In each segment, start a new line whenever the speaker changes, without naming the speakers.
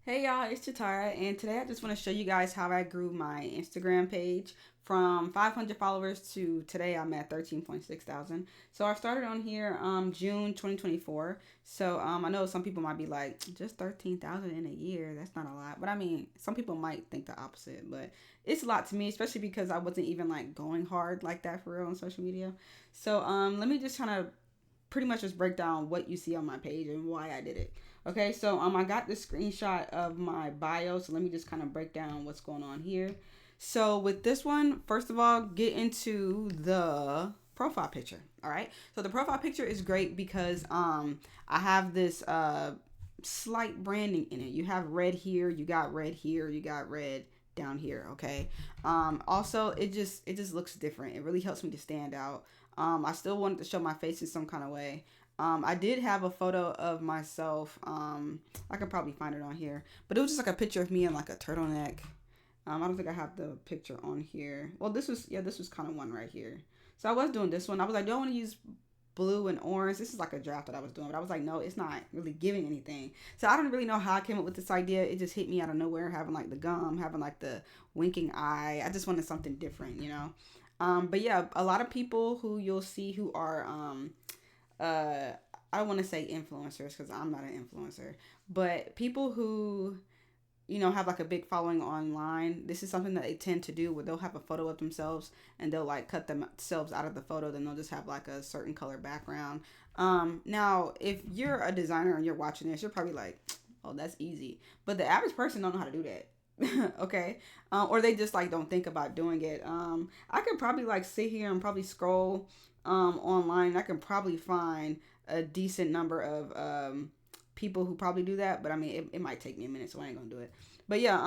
Hey y'all, it's Chitara, and today I just want to show you guys how I grew my Instagram page from 500 followers to today I'm at 13.6 thousand. So I started on here June 2024. So I know some people might be like, just 13,000 in a year, that's not a lot. But I mean, some people might think the opposite, but it's a lot to me, especially because I wasn't even like going hard like that for real on social media. So let me just kind of pretty much just break down what you see on my page and why I did it. Okay, so I got this screenshot of my bio, so let me just kind of break down what's going on here. So with this one, first of all, get into the profile picture. All right. So the profile picture is great because I have this slight branding in it. You have red here, you got red here, you got red down here, okay? Also it just looks different. It really helps me to stand out. I still wanted to show my face in some kind of way. I did have a photo of myself. I could probably find it on here, but it was just like a picture of me in like a turtleneck. I don't think I have the picture on here. Well, this was kind of one right here. So I was doing this one. I was like, do I want to use blue and orange? This is like a draft that I was doing, but I was like, no, it's not really giving anything. So I don't really know how I came up with this idea. It just hit me out of nowhere, having like the gum, having like the winking eye. I just wanted something different, you know. But yeah, a lot of people who you'll see who are uh I don't want to say influencers because I'm not an influencer, but people who have like a big following online. This is something that they tend to do where they'll have a photo of themselves and they'll like cut themselves out of the photo. Then they'll just have like a certain color background. Now, if you're a designer and you're watching this, you're probably like, oh, that's easy. But the average person don't know how to do that. Okay, or they just like don't think about doing it. I could probably like sit here and probably scroll online. I can probably find a decent number of people who probably do that, but I mean it might take me a minute, so I ain't gonna do it. But yeah,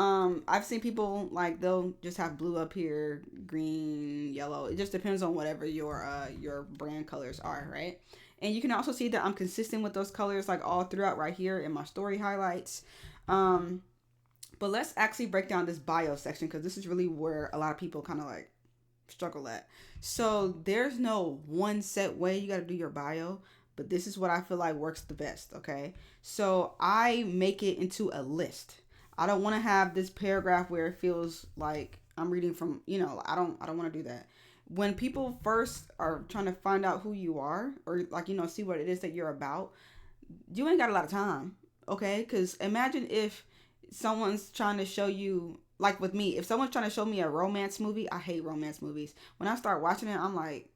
I've seen people like they'll just have blue up here, green, yellow. It just depends on whatever your brand colors are, right? And you can also see that I'm consistent with those colors like all throughout right here in my story highlights. um but let's actually break down this bio section because this is really where a lot of people kind of like struggle at. So there's no one set way you got to do your bio, but this is what I feel like works the best, okay? So I make it into a list. I don't want to have this paragraph where it feels like I'm reading from, I don't want to do that. When people first are trying to find out who you are or like, see what it is that you're about, you ain't got a lot of time, okay? Cuz imagine if someone's trying to show you, like with me, if someone's trying to show me a romance movie, I hate romance movies. When I start watching it, I'm like,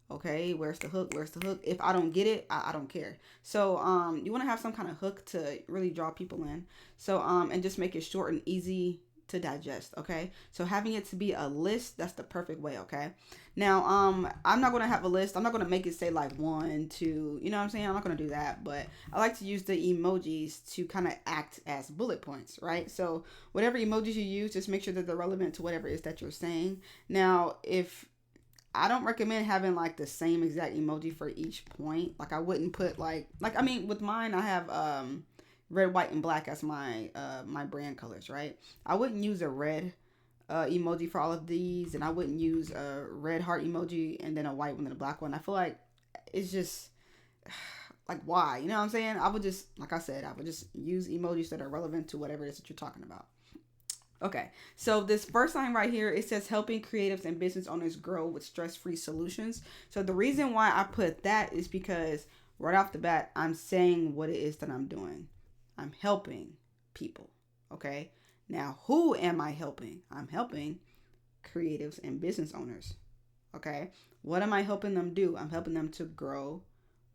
okay, where's the hook? Where's the hook? If I don't get it, I don't care. So you want to have some kind of hook to really draw people in. So and just make it short and easy to digest, okay? So having it to be a list, that's the perfect way, okay? Now I'm not going to have a list. I'm not going to make it say like one, two, you know what I'm saying? I'm not going to do that, but I like to use the emojis to kind of act as bullet points, right? So whatever emojis you use, just make sure that they're relevant to whatever it is that you're saying. Now, if I don't recommend having like the same exact emoji for each point. Like I wouldn't put like I mean with mine I have red, white, and black as my brand colors, right? I wouldn't use a red emoji for all of these, and I wouldn't use a red heart emoji and then a white one and a black one. I feel like it's just like why, you know what I'm saying? I would just, like I said, I would just use emojis that are relevant to whatever it is that you're talking about. Okay, so this first line right here, it says helping creatives and business owners grow with stress-free solutions. So the reason why I put that is because right off the bat, I'm saying what it is that I'm doing. I'm helping people. Okay, now who am I helping? I'm helping creatives and business owners. Okay, what am I helping them do? I'm helping them to grow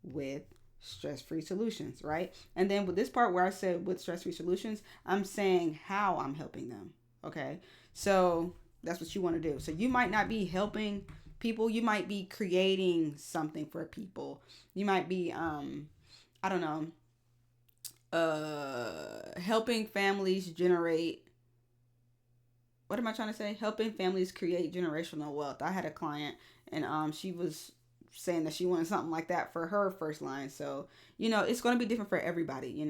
with stress-free solutions, right? And then with this part where I said with stress-free solutions, I'm saying how I'm helping them. Okay, so that's what you want to do. So you might not be helping people, you might be creating something for people. You might be I don't know, helping families generate, what am I trying to say? Helping families create generational wealth. I had a client and she was saying that she wanted something like that for her first line. So, it's going to be different for everybody,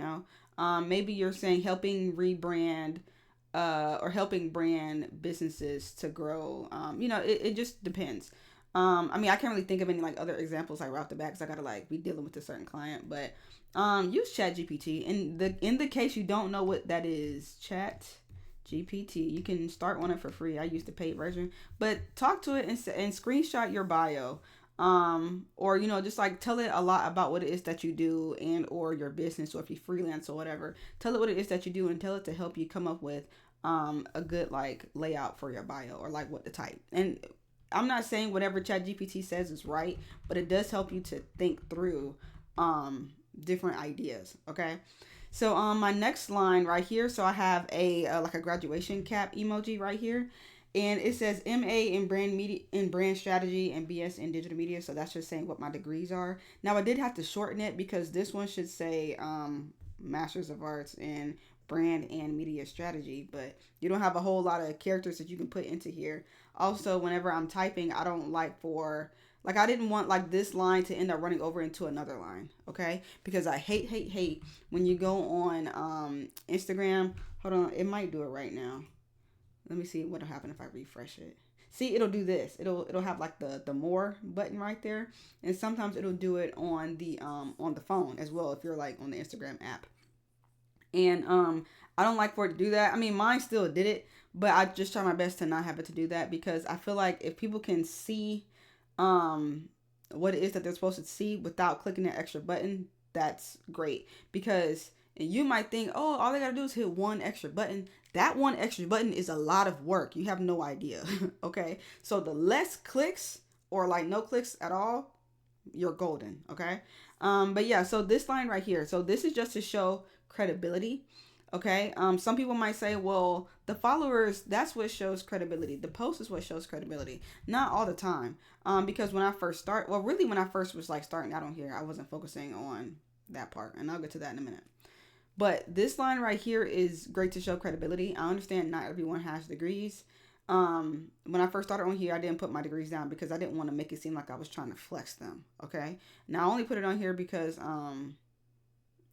maybe you're saying helping rebrand or helping brand businesses to grow. It just depends. I mean, I can't really think of any like other examples like right off the bat because I gotta like be dealing with a certain client. But use Chat GPT. In the case you don't know what that is, Chat GPT, you can start on it for free. I use the paid version, but talk to it and screenshot your bio, or just like tell it a lot about what it is that you do and or your business, or if you freelance or whatever, tell it what it is that you do and tell it to help you come up with a good like layout for your bio, or like what to type. And I'm not saying whatever Chat GPT says is right, but it does help you to think through different ideas. Okay. So my next line right here, so I have a like a graduation cap emoji right here, and it says MA in brand media, in brand strategy, and BS in digital media. So that's just saying what my degrees are. Now I did have to shorten it because this one should say Masters of Arts in brand and media strategy, but you don't have a whole lot of characters that you can put into here. Also, whenever I'm typing, I don't like for like I didn't want like this line to end up running over into another line, okay? Because I hate when you go on Instagram. Hold on, it might do it right now. Let me see what'll happen if I refresh it. See, it'll do this. It'll have like the more button right there, and sometimes it'll do it on the phone as well if you're like on the Instagram app. And I don't like for it to do that. I mean, mine still did it, but I just try my best to not have it to do that, because I feel like if people can see what it is that they're supposed to see without clicking that extra button, that's great. Because you might think, oh, all they gotta do is hit one extra button. That one extra button is a lot of work. You have no idea. Okay, so the less clicks, or like no clicks at all, you're golden. Okay. But yeah, so this line right here, so this is just to show credibility. Okay. Some people might say, well, the followers, that's what shows credibility. The post is what shows credibility. Not all the time. Because when I first when I first was like starting out on here, I wasn't focusing on that part, and I'll get to that in a minute. But this line right here is great to show credibility. I understand not everyone has degrees. When I first started on here, I didn't put my degrees down because I didn't want to make it seem like I was trying to flex them. Okay. Now I only put it on here because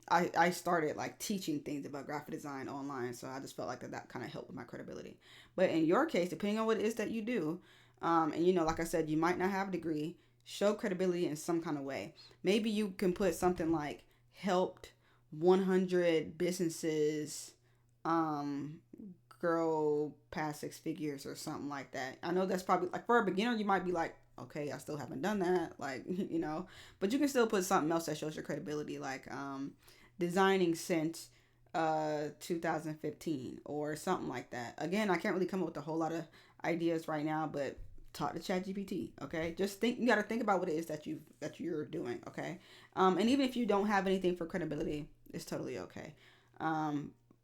I started like teaching things about graphic design online, so I just felt like that kind of helped with my credibility. But in your case, depending on what it is that you do, and like I said, you might not have a degree, show credibility in some kind of way. Maybe you can put something like helped 100 businesses grow past six figures or something like that. I know that's probably like for a beginner, you might be like, okay, I still haven't done that, like but you can still put something else that shows your credibility, like designing since 2015 or something like that. Again, I can't really come up with a whole lot of ideas right now, but talk to ChatGPT. Okay, just think. You got to think about what it is that you're doing. Okay, and even if you don't have anything for credibility, it's totally okay.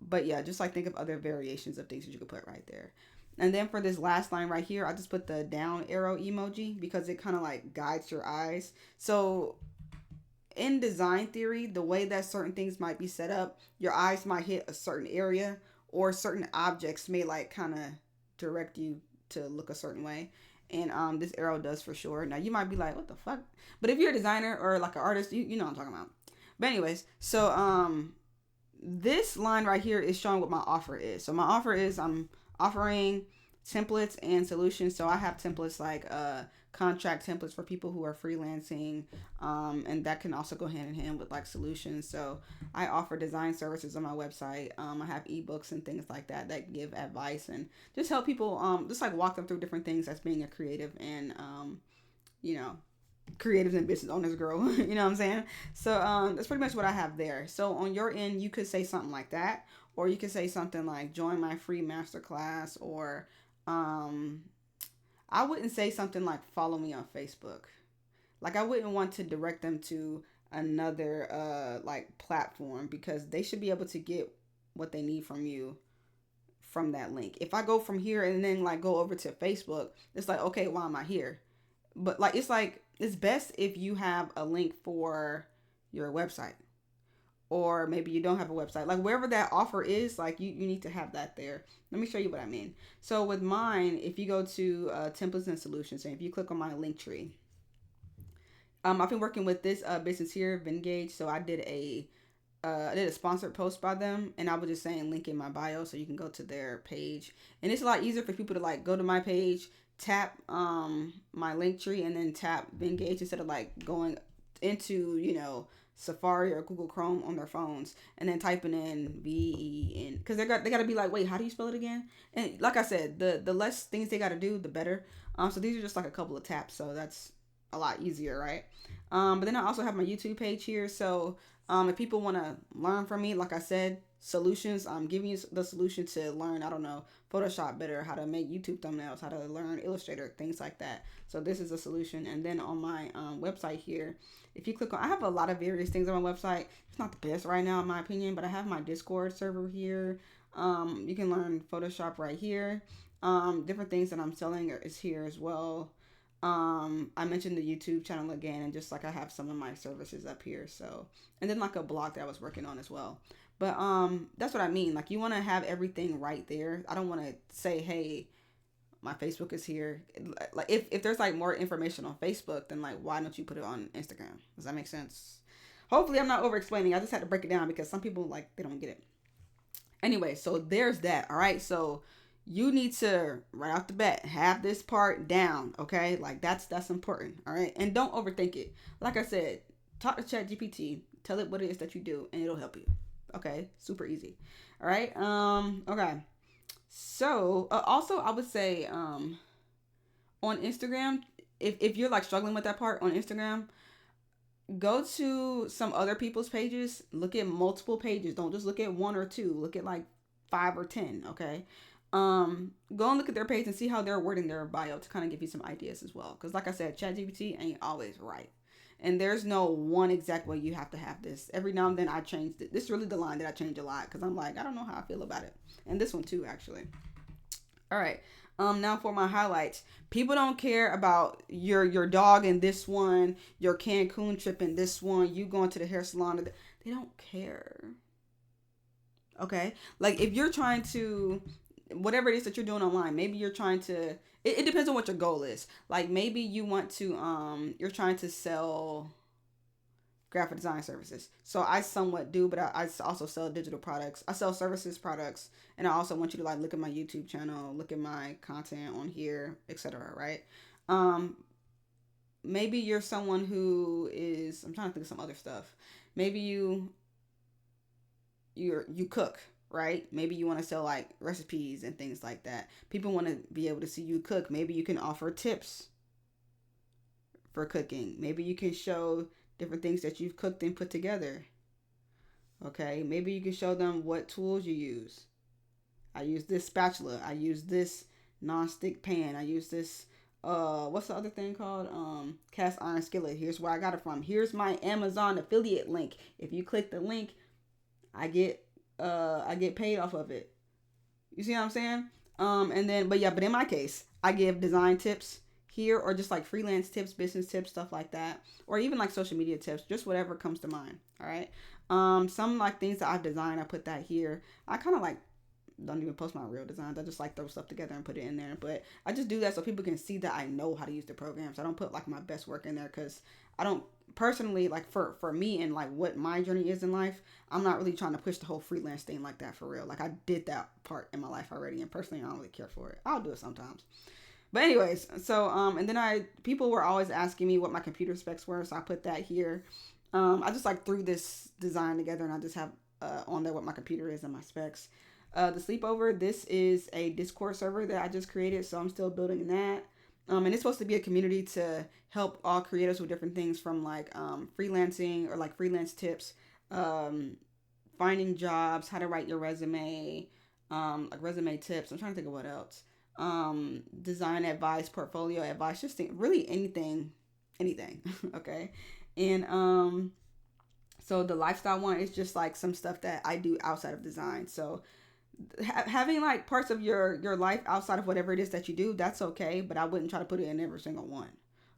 But yeah, just like think of other variations of things that you could put right there. And then for this last line right here, I just put the down arrow emoji because it kind of like guides your eyes. So in design theory, the way that certain things might be set up, your eyes might hit a certain area, or certain objects may like kind of direct you to look a certain way. And this arrow does for sure. Now you might be like, what the fuck? But if you're a designer or like an artist, you know what I'm talking about. But anyways, so this line right here is showing what my offer is. So my offer is I'm offering templates and solutions. So I have templates like contract templates for people who are freelancing, and that can also go hand in hand with like solutions. So I offer design services on my website. I have ebooks and things like that give advice and just help people just like walk them through different things as being a creative, and creatives and business owners grow. You know what I'm saying? So that's pretty much what I have there. So on your end, you could say something like that, or you could say something like join my free masterclass, or I wouldn't say something like follow me on Facebook. Like I wouldn't want to direct them to another like platform, because they should be able to get what they need from you from that link. If I go from here and then like go over to Facebook, it's like, okay, why am I here? But like it's best if you have a link for your website, or maybe you don't have a website, like wherever that offer is, like you need to have that there. Let me show you what I mean. So with mine, if you go to templates and solutions, and if you click on my link tree, I've been working with this business here, Vengage. So I did a sponsored post by them, and I was just saying link in my bio so you can go to their page. And it's a lot easier for people to like go to my page, tap my link tree, and then tap Vengage instead of like going into Safari or Google Chrome on their phones, and then typing in VEN, because they got to be like, wait, how do you spell it again? And like I said, the less things they got to do, the better. So these are just like a couple of taps, so that's a lot easier, right? But then I also have my YouTube page here, so if people want to learn from me, like I said, solutions, I'm giving you the solution to learn, I don't know, Photoshop better, how to make YouTube thumbnails, how to learn Illustrator, things like that. So this is a solution. And then on my website here, if you click on, I have a lot of various things on my website. It's not the best right now in my opinion, but I have my Discord server here. You can learn Photoshop right here. Different things that I'm selling is here as well. I mentioned the YouTube channel again, and just like I have some of my services up here. So, and then like a blog that I was working on as well. But that's what I mean. Like, you want to have everything right there. I don't want to say, hey, my Facebook is here. Like, if there's like more information on Facebook, then like, why don't you put it on Instagram? Does that make sense? Hopefully I'm not over explaining. I just had to break it down because some people, like, they don't get it. Anyway, so there's that. All right. So you need to, right off the bat, have this part down. Okay. Like, that's important. All right. And don't overthink it. Like I said, talk to ChatGPT, tell it what it is that you do, and it'll help you. Okay. Super easy. All right. Okay. So also I would say on Instagram, if you're like struggling with that part on Instagram, go to some other people's pages. Look at multiple pages. Don't just look at one or two. Look at like 5 or 10. Okay. Go and look at their page and see how they're wording their bio to kind of give you some ideas as well. Because like I said, ChatGPT ain't always right. And there's no one exact way you have to have this. Every now and then I changed it. This is really the line that I change a lot because I'm like, I don't know how I feel about it. And this one too, actually. All right. Now for my highlights. People don't care about your dog in this one, your Cancun trip in this one, you going to the hair salon. They don't care. Okay? Like, if you're trying to, whatever it is that you're doing online, maybe you're trying to, it depends on what your goal is. Like, maybe you want to you're trying to sell graphic design services. So I somewhat do, but I also sell digital products. I sell services products, and I also want you to like look at my YouTube channel, look at my content on here, etc. Right? Um, Maybe you're someone who is. I'm trying to think of some other stuff. Maybe you cook, right? Maybe you want to sell like recipes and things like that. People want to be able to see you cook. Maybe you can offer tips for cooking. Maybe you can show different things that you've cooked and put together. Okay, maybe you can show them what tools you use. I use this spatula. I use this non-stick pan. I use this what's the other thing called? Cast iron skillet. Here's where I got it from. Here's my Amazon affiliate link. If you click the link, I get paid off of it. You see what I'm saying? And then but in my case, I give design tips here, or just like freelance tips, business tips, stuff like that, or even like social media tips, just whatever comes to mind. All right. Some like things that I've designed, I put that here. I kind of like don't even post my real designs. I just like throw stuff together and put it in there. But I just do that so people can see that I know how to use the programs. I don't put like my best work in there because I don't personally like for me and like what my journey is in life. I'm not really trying to push the whole freelance thing like that for real. Like, I did that part in my life already, and personally I don't really care for it. I'll do it sometimes. But anyways, so and then people were always asking me what my computer specs were, so I put that here. I just like threw this design together, and I just have on there what my computer is and my specs. The sleepover, this is a Discord server that I just created, so I'm still building that. And it's supposed to be a community to help all creators with different things, from like freelancing or like freelance tips, finding jobs, how to write your resume, like resume tips. I'm trying to think of what else. Design advice, portfolio advice, just really anything. Okay. And so the lifestyle one is just like some stuff that I do outside of design. So having like parts of your life outside of whatever it is that you do, that's okay, but I wouldn't try to put it in every single one.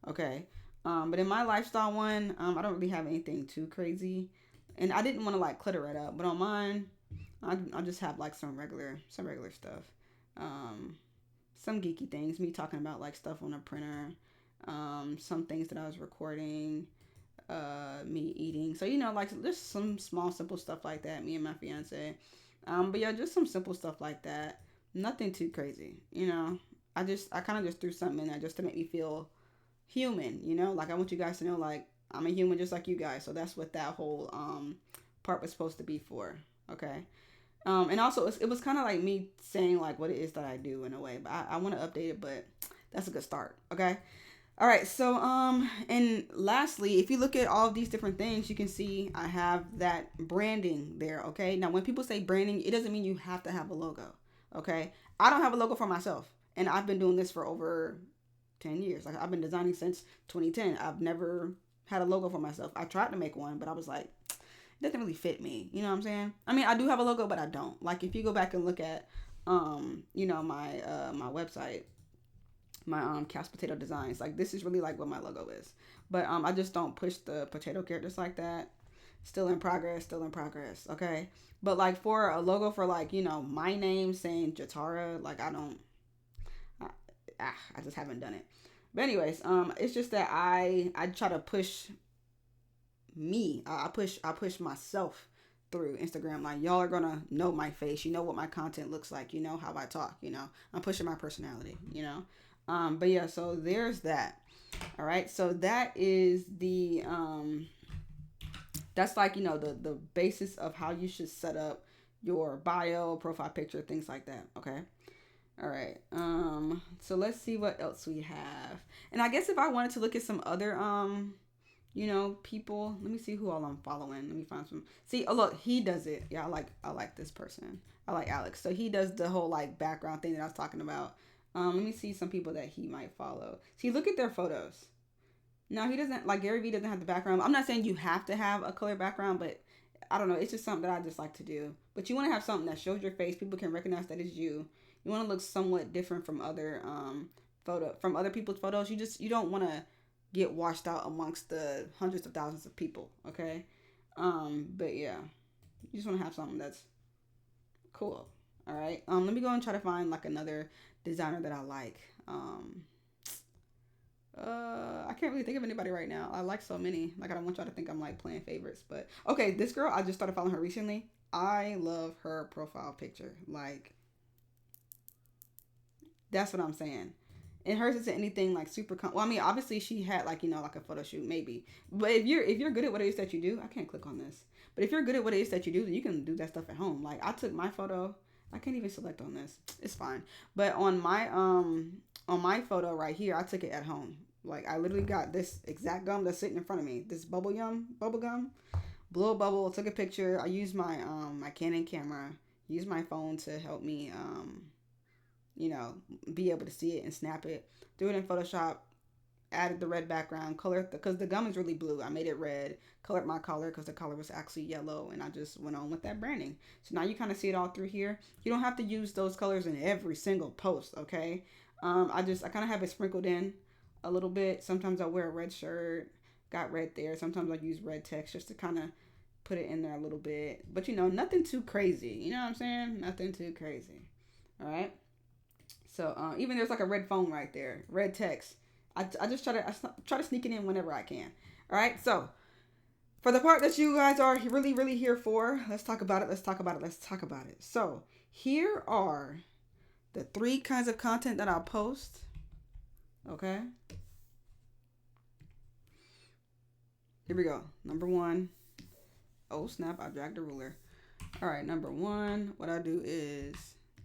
Okay. But in my lifestyle one, I don't really have anything too crazy, and I didn't want to like clutter it up. But on mine, I just have like some regular stuff. Um, some geeky things, me talking about like stuff on a printer, some things that I was recording, me eating. So, like just some small simple stuff like that, me and my fiance. But yeah, just some simple stuff like that. Nothing too crazy. I kind of just threw something in there just to make me feel human. Like, I want you guys to know, like, I'm a human just like you guys. So that's what that whole part was supposed to be for. Okay. And also it was kind of like me saying like what it is that I do in a way, but I want to update it, but that's a good start. Okay. All right. So and lastly, if you look at all of these different things, you can see I have that branding there. Okay. Now when people say branding, it doesn't mean you have to have a logo. Okay. I don't have a logo for myself, and I've been doing this for over 10 years. Like I've been designing since 2010. I've never had a logo for myself. I tried to make one, but I was like, it doesn't really fit me. You know what I'm saying? I mean, I do have a logo, but I don't. Like if you go back and look at my website, my cast potato designs, like this is really like what my logo is. But I just don't push the potato characters like that. Still in progress, still in progress. Okay. But like for a logo for like, my name saying Jatara, like I, I just haven't done it. But anyways, it's just that I try to push me. I push myself through Instagram. Like y'all are gonna know my face. You know what my content looks like. You know how I talk. I'm pushing my personality. But yeah. So there's that. All right. So that is the that's like the basis of how you should set up your bio, profile picture, things like that. Okay. All right. So let's see what else we have. And I guess if I wanted to look at some other people, let me see who all I'm following. Let me find some. See, oh look, he does it. Yeah, I like this person. I like Alex. So he does the whole like background thing that I was talking about. Let me see some people that he might follow. See, look at their photos. Now he doesn't, like Gary Vee doesn't have the background. I'm not saying you have to have a color background, but I don't know. It's just something that I just like to do. But you want to have something that shows your face. People can recognize that it's you. You want to look somewhat different from other from other people's photos. You don't want to get washed out amongst the hundreds of thousands of people. Okay. But yeah, you just want to have something that's cool. All right. Let me go and try to find like another designer that I like. I can't really think of anybody right now. I like so many. Like I don't want y'all to think I'm like playing favorites, but okay, this girl, I just started following her recently. I love her profile picture. Like that's what I'm saying. And hers isn't anything like super. Well, I mean, obviously she had like like a photo shoot maybe. But if you're good at what it is that you do, I can't click on this. But if you're good at what it is that you do, then you can do that stuff at home. Like I took my photo. I can't even select on this. It's fine. But on my photo right here, I took it at home. Like I literally got this exact gum that's sitting in front of me. This bubble gum, blew a bubble, took a picture. I used my Canon camera, used my phone to help me be able to see it and snap it. Do it in Photoshop. Added the red background color because the gum is really blue. I made it red. Colored my color because the color was actually yellow, and I just went on with that branding. So now you kind of see it all through here. You don't have to use those colors in every single post, okay? I kind of have it sprinkled in a little bit. Sometimes I wear a red shirt, got red there. Sometimes I use red text just to kind of put it in there a little bit. But nothing too crazy. You know what I'm saying? Nothing too crazy. All right. So even there's like a red phone right there, red text. I just try to sneak it in whenever I can. All right. So for the part that you guys are really, really here for, let's talk about it. So here are the 3 kinds of content that I'll post. Okay. Here we go. Number 1. Oh snap! I dragged the ruler. All right. Number 1. What I do is,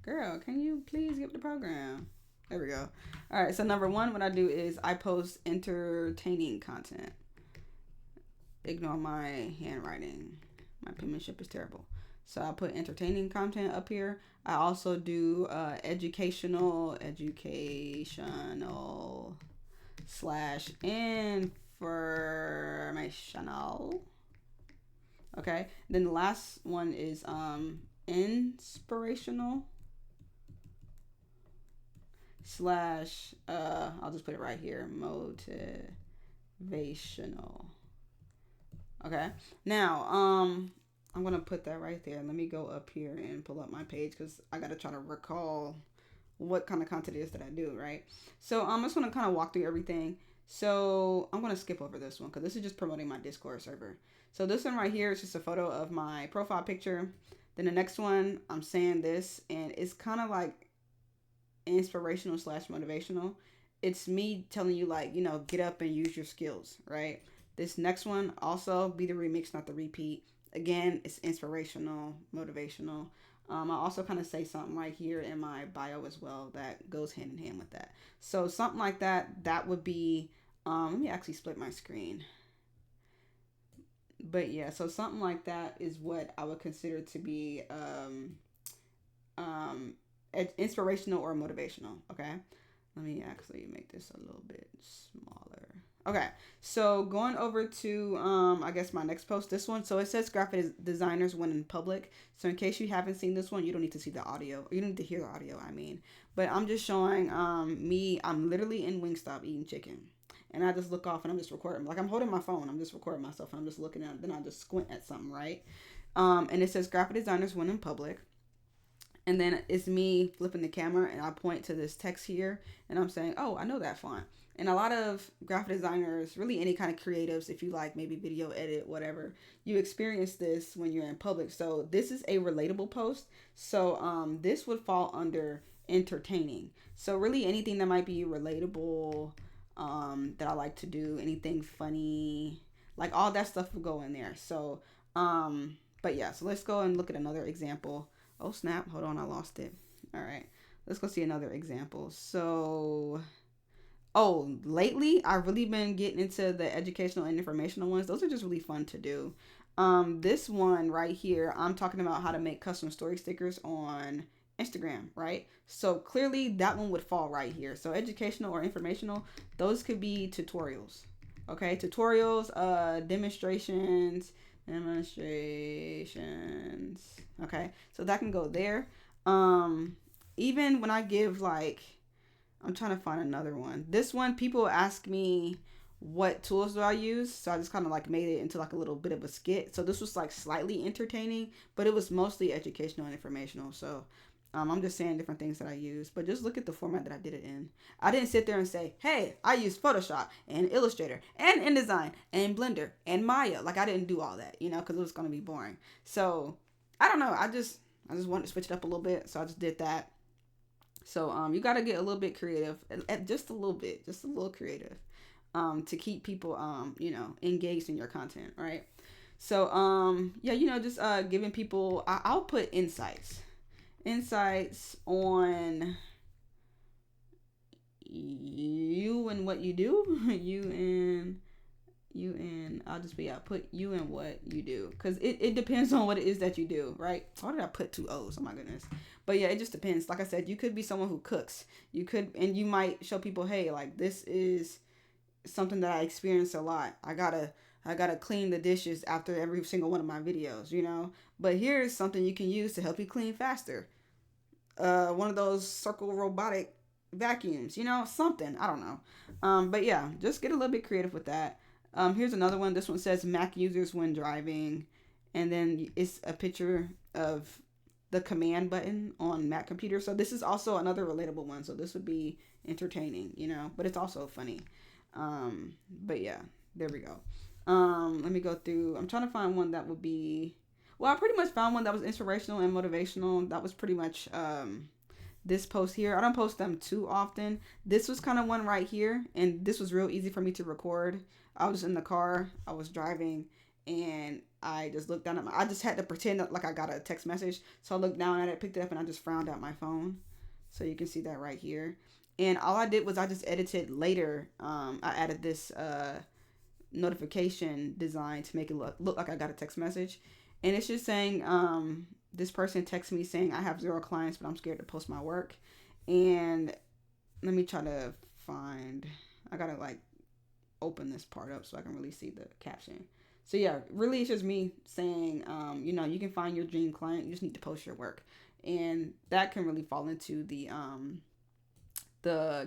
girl, can you please get the program? There we go. All right. So number 1, what I do is I post entertaining content. Ignore my handwriting. My penmanship is terrible. So I put entertaining content up here. I also do educational / informational. Okay. Then the last one is inspirational / I'll just put it right here, motivational. Okay. Now, I'm going to put that right there. Let me go up here and pull up my page because I got to try to recall what kind of content it is that I do, right? So I'm just going to kind of walk through everything. So I'm going to skip over this one because this is just promoting my Discord server. So this one right here is just a photo of my profile picture. Then the next one, I'm saying this, and it's kind of like inspirational / motivational. It's me telling you, like, get up and use your skills, right? This next one also be the remix, not the repeat. Again, it's inspirational, motivational. I also kind of say something right here in my bio as well that goes hand in hand with that. So something like that, that would be, let me actually split my screen. But yeah, so something like that is what I would consider to be um, inspirational or motivational. Okay, let me actually make this a little bit smaller. Okay, so going over to I guess my next post, this one. So it says graphic designers win in public. So in case you haven't seen this one, you don't need to see the audio. You don't need to hear the audio. I mean, but I'm just showing me. I'm literally in Wingstop eating chicken, and I just look off and I'm just recording. Like I'm holding my phone. I'm just recording myself and I'm just looking at it. Then I just squint at something, right? And it says graphic designers win in public. And then it's me flipping the camera and I point to this text here and I'm saying, oh, I know that font. And a lot of graphic designers, really any kind of creatives, if you like maybe video edit, whatever, you experience this when you're in public. So this is a relatable post. So this would fall under entertaining. So really anything that might be relatable, that I like to do, anything funny, like all that stuff will go in there. So, but yeah, so let's go and look at another example. Oh snap, hold on, I lost it. All right, let's go see another example. So, oh, lately I've really been getting into the educational and informational ones. Those are just really fun to do. This one right here, I'm talking about how to make custom story stickers on Instagram, right? So clearly that one would fall right here. So educational or informational, those could be tutorials. Okay, tutorials, demonstrations. Okay, so that can go there. Even when I give like, I'm trying to find another one. This one, people ask me what tools do I use, so I just kind of like made it into like a little bit of a skit. So this was like slightly entertaining, but it was mostly educational and informational. So I'm just saying different things that I use, but just look at the format that I did it in. I didn't sit there and say, hey, I used Photoshop and Illustrator and InDesign and Blender and Maya. Like I didn't do all that, you know, because it was going to be boring. So I don't know. I just wanted to switch it up a little bit. So I just did that. So you got to get a little bit creative, just a little bit, just a little creative, to keep people, you know, engaged in your content, right? So yeah, you know, just giving people, I'll put insights on you and what you do. I'll just be, I put you and what you do, because it depends on what it is that you do, right? Why did I put two O's? Oh my goodness. But yeah, it just depends. Like I said, you could be someone who cooks. You could, and you might show people, hey, like this is something that I experience a lot. I gotta clean the dishes after every single one of my videos, you know. But here's something you can use to help you clean faster. One of those circle robotic vacuums, you know, something. I don't know. But yeah, just get a little bit creative with that. Here's another one. This one says Mac users when driving, and then it's a picture of the command button on Mac computer. So this is also another relatable one. So this would be entertaining, you know, but it's also funny. But yeah, there we go. Let me go through. I'm trying to find one that would be, well, I pretty much found one that was inspirational and motivational. That was pretty much this post here. I don't post them too often. This was kind of one right here, and this was real easy for me to record. I was in the car, I was driving, and I just looked down at I just had to pretend like I got a text message. So I looked down at it, picked it up, and I just frowned at my phone. So you can see that right here. And all I did was I just edited later. I added this notification design to make it look like I got a text message. And it's just saying, this person texted me saying I have 0 clients, but I'm scared to post my work. And let me try to find, I gotta like open this part up so I can really see the caption. So yeah, really it's just me saying, you know, you can find your dream client. You just need to post your work. And that can really fall into the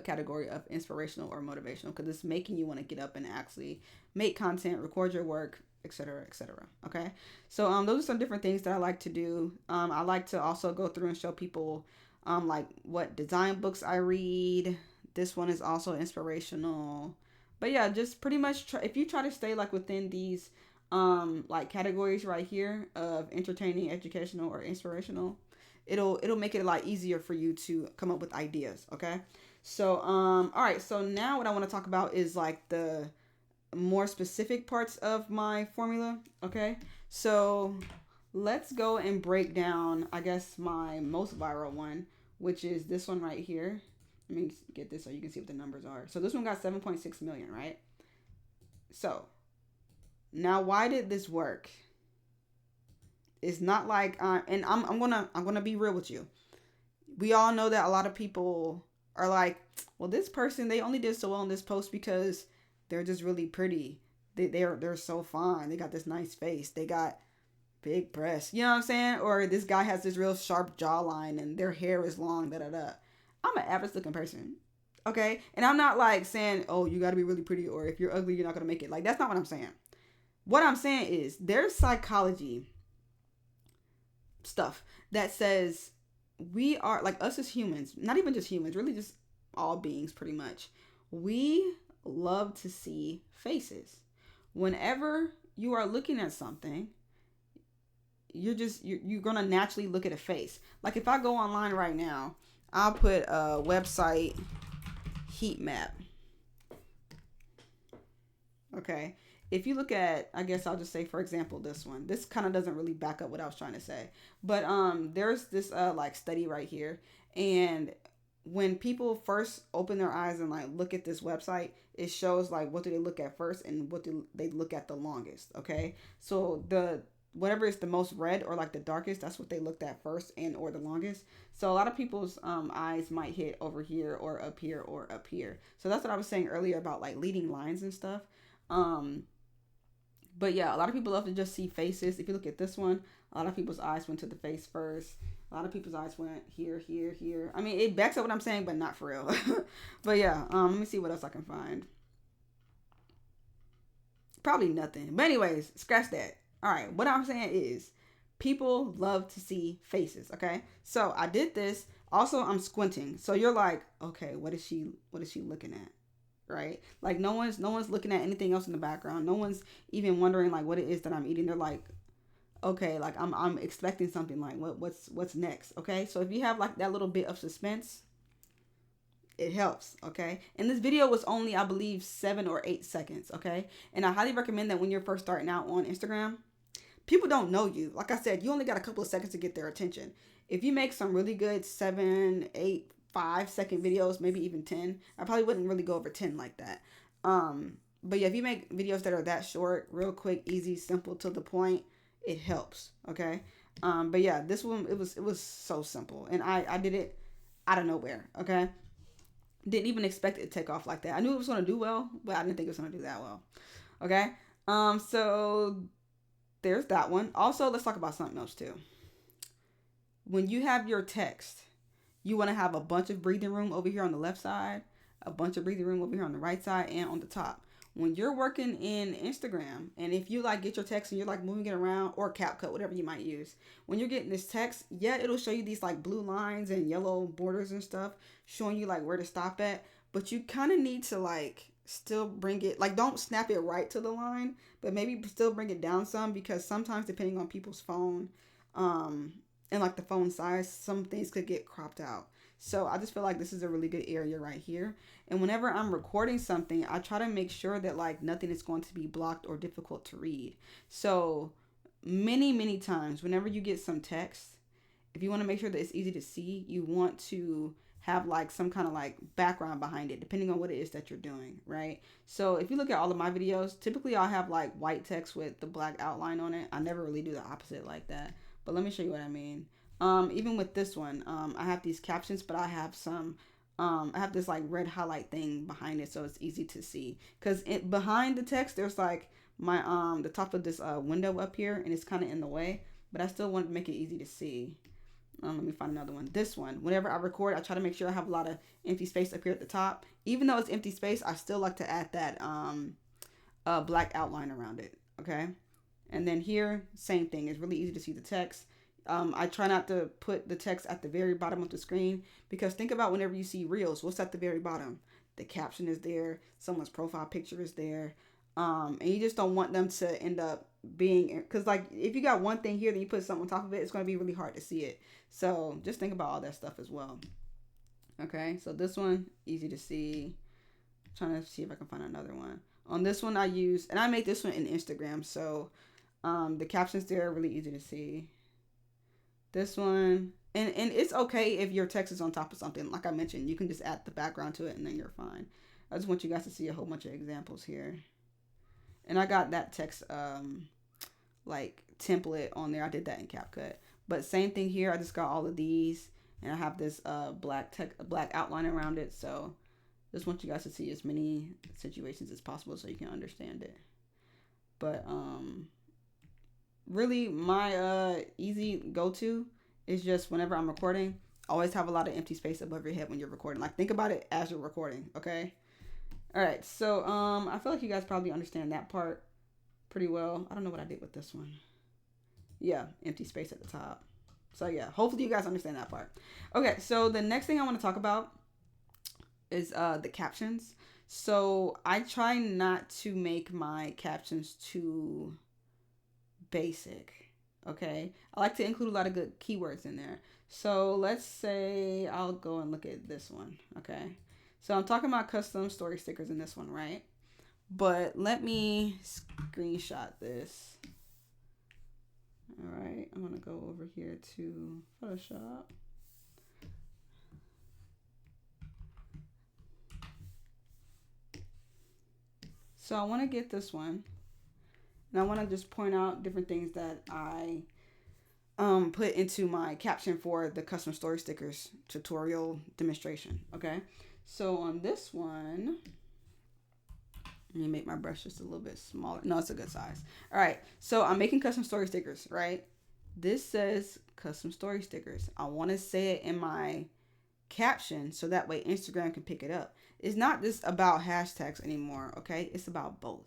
category of inspirational or motivational, because it's making you want to get up and actually make content, record your work, etc., etc. Okay, so those are some different things that I like to do. I like to also go through and show people like what design books I read. This one is also inspirational. But yeah, just pretty much if you try to stay like within these like categories right here of entertaining, educational, or inspirational, it'll make it a lot easier for you to come up with ideas. Okay, so all right, so now what I want to talk about is like the more specific parts of my formula. Okay, so let's go and break down, I guess, my most viral one, which is this one right here. Let me get this so you can see what the numbers are. So this one got 7.6 million, right? So now, why did this work? It's not like, and I'm gonna be real with you. We all know that a lot of people are like, well, this person, they only did so well in this post because they're just really pretty. They're so fine. They got this nice face. They got big breasts. You know what I'm saying? Or this guy has this real sharp jawline and their hair is long. Da da da. I'm an average looking person. Okay, and I'm not like saying, oh, you got to be really pretty, or if you're ugly, you're not gonna make it. Like, that's not what I'm saying. What I'm saying is there's psychology stuff that says we are, like, us as humans, not even just humans, really just all beings pretty much. We love to see faces. Whenever you are looking at something, you're gonna naturally look at a face. Like, if I go online right now, I'll put a website heat map. Okay, if you look at, I guess I'll just say, for example, this one. This kind of doesn't really back up what I was trying to say, but there's this like study right here, and when people first open their eyes and like look at this website, it shows like what do they look at first and what do they look at the longest. Okay, so the whatever is the most red or like the darkest, that's what they looked at first and or the longest. So a lot of people's eyes might hit over here or up here or up here. So that's what I was saying earlier about like leading lines and stuff. um but yeah, a lot of people love to just see faces. If you look at this one, a lot of people's eyes went to the face first. A lot of people's eyes went here, here, here. I mean, it backs up what I'm saying, but not for real. But yeah, let me see what else I can find. Probably nothing. But anyways, scratch that. All right, what I'm saying is people love to see faces, okay? So I did this. Also, I'm squinting. So you're like, okay, what is she looking at? Right? Like no one's looking at anything else in the background. No one's even wondering like what it is that I'm eating. They're like, okay, like I'm expecting something, like what's next, okay? So if you have like that little bit of suspense, it helps, okay? And this video was only, I believe, 7 or 8 seconds, okay? And I highly recommend that when you're first starting out on Instagram, people don't know you. Like I said, you only got a couple of seconds to get their attention. If you make some really good 7, 8, 5 second videos, maybe even 10, I probably wouldn't really go over 10 like that. But yeah, if you make videos that are that short, real quick, easy, simple, to the point, it helps, okay? But yeah, this one, it was so simple, and I did it out of nowhere, okay? Didn't even expect it to take off like that. I knew it was gonna do well, but I didn't think it was gonna do that well. Okay. So there's that one. Also, let's talk about something else too. When you have your text, you want to have a bunch of breathing room over here on the left side, a bunch of breathing room over here on the right side, and on the top. When you're working in Instagram, and if you like get your text and you're like moving it around, or CapCut, whatever you might use, when you're getting this text, yeah, it'll show you these like blue lines and yellow borders and stuff, showing you like where to stop at. But you kind of need to like still bring it, like, don't snap it right to the line, but maybe still bring it down some, because sometimes depending on people's phone, um, and like the phone size, some things could get cropped out. So I just feel like this is a really good area right here. And whenever I'm recording something, I try to make sure that like nothing is going to be blocked or difficult to read. So many times, whenever you get some text, if you want to make sure that it's easy to see, you want to have like some kind of like background behind it, depending on what it is that you're doing, right? So if you look at all of my videos, typically I'll have like white text with the black outline on it. I never really do the opposite like that, but let me show you what I mean. Even with this one, I have these captions, but I have some, I have this like red highlight thing behind it, so it's easy to see. Cause it behind the text, there's like my the top of this window up here, and it's kind of in the way, but I still want to make it easy to see. Let me find another one. This one, whenever I record, I try to make sure I have a lot of empty space up here at the top. Even though it's empty space, I still like to add that black outline around it. Okay, and then here, same thing. It's really easy to see the text. I try not to put the text at the very bottom of the screen, because think about whenever you see reels, what's at the very bottom? The caption is there, someone's profile picture is there, and you just don't want them to end up being, because like if you got one thing here, then you put something on top of it, it's going to be really hard to see it. So just think about all that stuff as well. Okay, so this one, easy to see. I'm trying to see if I can find another one. On this one I use, and I made this one in Instagram, so the captions there are really easy to see. This one, and it's okay if your text is on top of something. Like I mentioned, you can just add the background to it and then you're fine. I just want you guys to see a whole bunch of examples here. And I got that text like template on there. I did that in CapCut. But same thing here. I just got all of these, and I have this black outline around it. So just want you guys to see as many situations as possible so you can understand it. But really my easy go-to is just whenever I'm recording, always have a lot of empty space above your head when you're recording. Like, think about it as you're recording, okay? All right, so I feel like you guys probably understand that part pretty well. I don't know what I did with this one. Yeah, empty space at the top. So yeah, hopefully you guys understand that part. Okay, so the next thing I want to talk about is the captions. So I try not to make my captions too basic. Okay, I like to include a lot of good keywords in there. So let's say I'll go and look at this one. Okay, so I'm talking about custom story stickers in this one, right? But let me screenshot this. All right, I'm gonna go over here to Photoshop. So I want to get this one, and I want to just point out different things that I put into my caption for the custom story stickers tutorial demonstration. Okay, so on this one, let me make my brush just a little bit smaller. No, it's a good size. All right, so I'm making custom story stickers, right? This says custom story stickers. I want to say it in my caption so that way Instagram can pick it up. It's not just about hashtags anymore, okay? It's about both,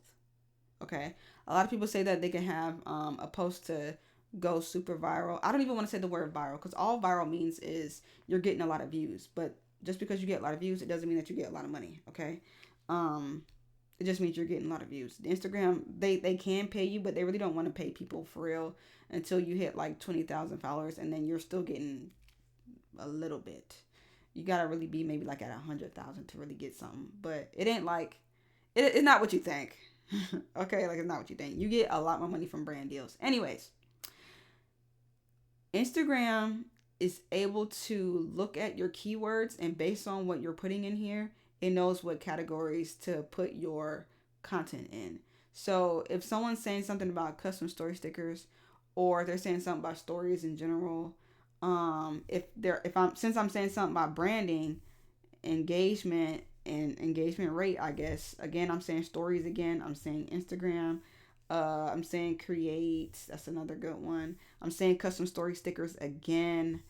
okay? A lot of people say that they can have a post to go super viral. I don't even want to say the word viral because all viral means is you're getting a lot of views. But just because you get a lot of views, it doesn't mean that you get a lot of money, okay? It just means you're getting a lot of views. The Instagram, they can pay you, but they really don't want to pay people for real until you hit like 20,000 followers, and then you're still getting a little bit. You gotta really be maybe like at 100,000 to really get something, but it ain't like it's not what you think. Okay, like it's not what you think. You get a lot more money from brand deals. Anyways, Instagram is able to look at your keywords, and based on what you're putting in here, it knows what categories to put your content in. So if someone's saying something about custom story stickers, or they're saying something about stories in general, since I'm saying something about branding, engagement, and engagement rate, I guess again I'm saying stories again. I'm saying Instagram. I'm saying create. That's another good one. I'm saying custom story stickers again.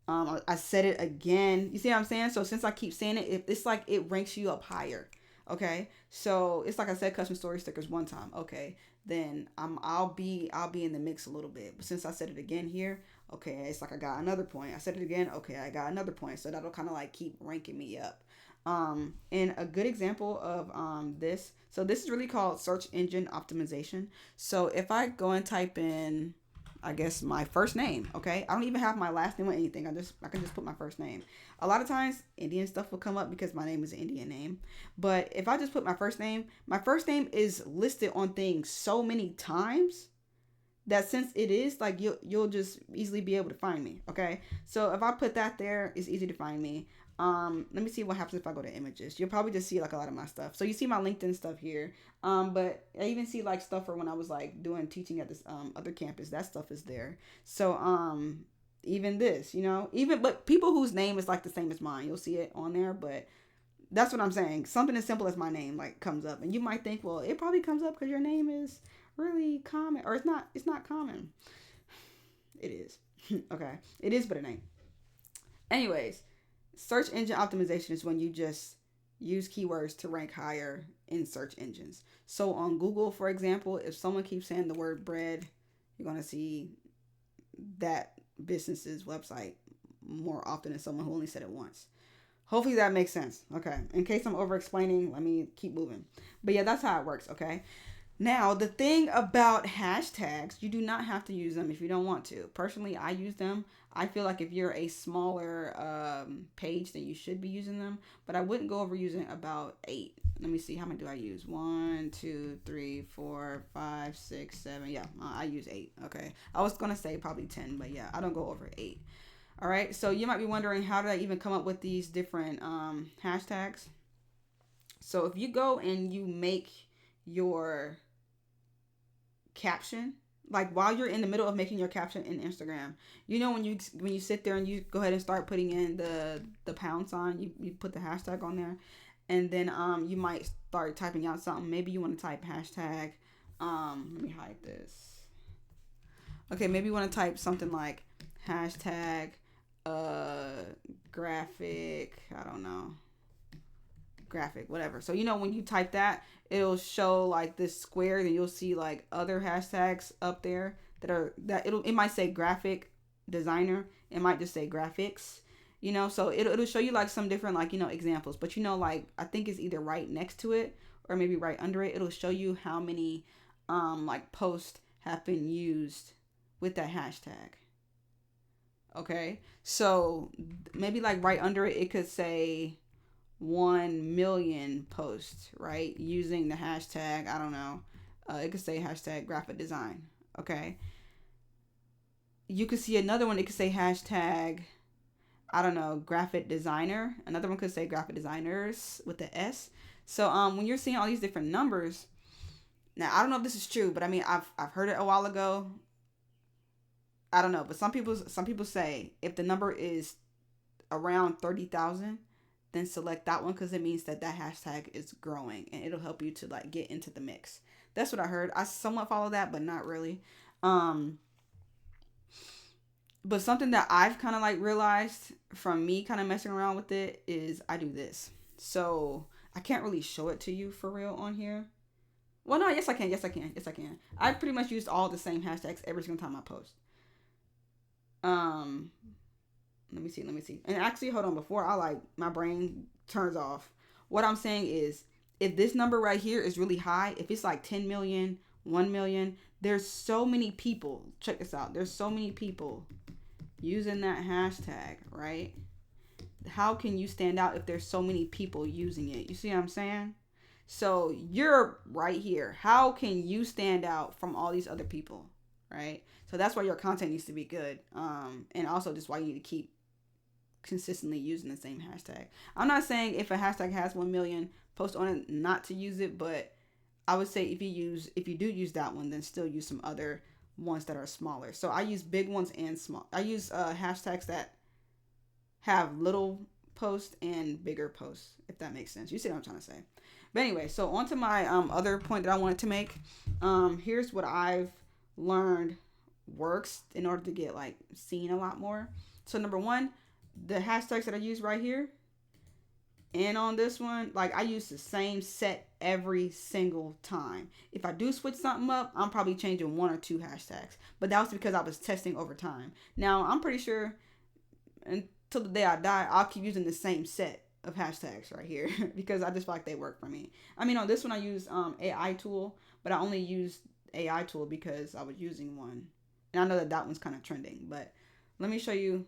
I said it again. You see what I'm saying? So since I keep saying it, it's like it ranks you up higher. Okay, so it's like I said custom story stickers one time. Okay, then I'll be in the mix a little bit. But since I said it again here, okay, it's like I got another point. I said it again. Okay, I got another point. So that'll kind of like keep ranking me up. And a good example of this. So this is really called search engine optimization. So if I go and type in, I guess, my first name, okay? I don't even have my last name or anything. I can just put my first name. A lot of times Indian stuff will come up because my name is an Indian name. But if I just put my first name is listed on things so many times that since it is, like, you'll just easily be able to find me, okay? So if I put that there, it's easy to find me. Let me see what happens if I go to images. You'll probably just see like a lot of my stuff. So you see my LinkedIn stuff here. But I even see like stuff for when I was like doing teaching at this other campus. That stuff is there. So even this, but people whose name is like the same as mine, you'll see it on there. But that's what I'm saying. Something as simple as my name like comes up, and you might think, well, it probably comes up because your name is really common, or it's not common. It is. Okay, it is, but it ain't. Anyways, search engine optimization is when you just use keywords to rank higher in search engines. So on Google, for example, if someone keeps saying the word bread, you're going to see that business's website more often than someone who only said it once. Hopefully that makes sense. Okay. In case I'm over explaining, let me keep moving. But yeah, that's how it works. Okay. Now, the thing about hashtags, you do not have to use them if you don't want to. Personally, I use them. I feel like if you're a smaller page, then you should be using them. But I wouldn't go over using about 8. Let me see, how many do I use? 1, 2, 3, 4, 5, 6, 7. Yeah, I use 8. Okay, I was gonna say probably 10, but yeah, I don't go over 8. All right, so you might be wondering, how did I even come up with these different hashtags? So if you go and you make your caption, like while you're in the middle of making your caption in Instagram, when you sit there and you go ahead and start putting in the pound sign, you put the hashtag on there, and then you might start typing out something. Maybe you want to type hashtag let me hide this. Okay, maybe you want to type something like hashtag graphic, I don't know, graphic, whatever. So when you type that, it'll show like this square, then you'll see like other hashtags up there it might say graphic designer, it might just say graphics, so it'll show you like some different, like, examples. But like, I think it's either right next to it or maybe right under it, it'll show you how many like posts have been used with that hashtag. Okay, so maybe like right under it, it could say 1 million posts, right? Using the hashtag, I don't know. It could say hashtag graphic design. Okay. You could see another one. It could say hashtag, I don't know, graphic designer. Another one could say graphic designers with the S. So when you're seeing all these different numbers, now I don't know if this is true, but I mean, I've heard it a while ago. I don't know, but some people say if the number is around 30,000, then select that one, because it means that hashtag is growing and it'll help you to like get into the mix. That's what I heard. I somewhat follow that, but not really. But something that I've kind of like realized from me kind of messing around with it is I do this. So I can't really show it to you for real on here. Well, no, yes I can. Yes I can. Yes I can. I pretty much used all the same hashtags every single time I post. Let me see. And actually, hold on, before my brain turns off. What I'm saying is, if this number right here is really high, if it's like 10 million, 1 million, there's so many people. Check this out. There's so many people using that hashtag, right? How can you stand out if there's so many people using it? You see what I'm saying? So you're right here. How can you stand out from all these other people, right? So that's why your content needs to be good. And also just why you need to keep consistently using the same hashtag. I'm not saying if a hashtag has 1 million posts on it not to use it, but I would say if you do use that one, then still use some other ones that are smaller. So I use big ones and small. I use hashtags that have little posts and bigger posts, if that makes sense. You see what I'm trying to say. But anyway, so on to my other point that I wanted to make. Here's what I've learned works in order to get like seen a lot more. So number one, the hashtags that I use right here and on this one, like I use the same set every single time. If I do switch something up, I'm probably changing 1 or 2 hashtags, but that was because I was testing over time. Now I'm pretty sure until the day I die, I'll keep using the same set of hashtags right here because I just feel like they work for me. I mean, on this one I use AI tool, but I only use AI tool because I was using one, and I know that one's kind of trending. But let me show you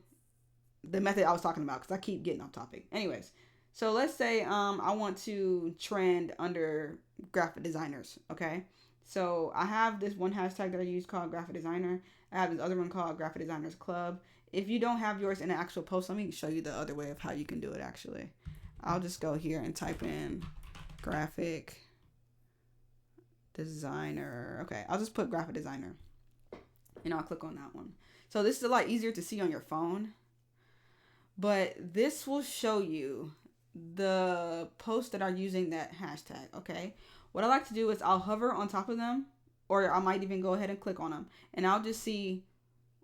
the method I was talking about because I keep getting off topic. Anyways, so let's say I want to trend under graphic designers. Okay, so I have this one hashtag that I use called graphic designer. I have this other one called graphic designers club. If you don't have yours in an actual post, let me show you the other way of how you can do it. Actually, I'll just go here and type in graphic designer. Okay, I'll just put graphic designer and I'll click on that one. So this is a lot easier to see on your phone, but this will show you the posts that are using that hashtag. Okay, what I like to do is I'll hover on top of them, or I might even go ahead and click on them, and I'll just see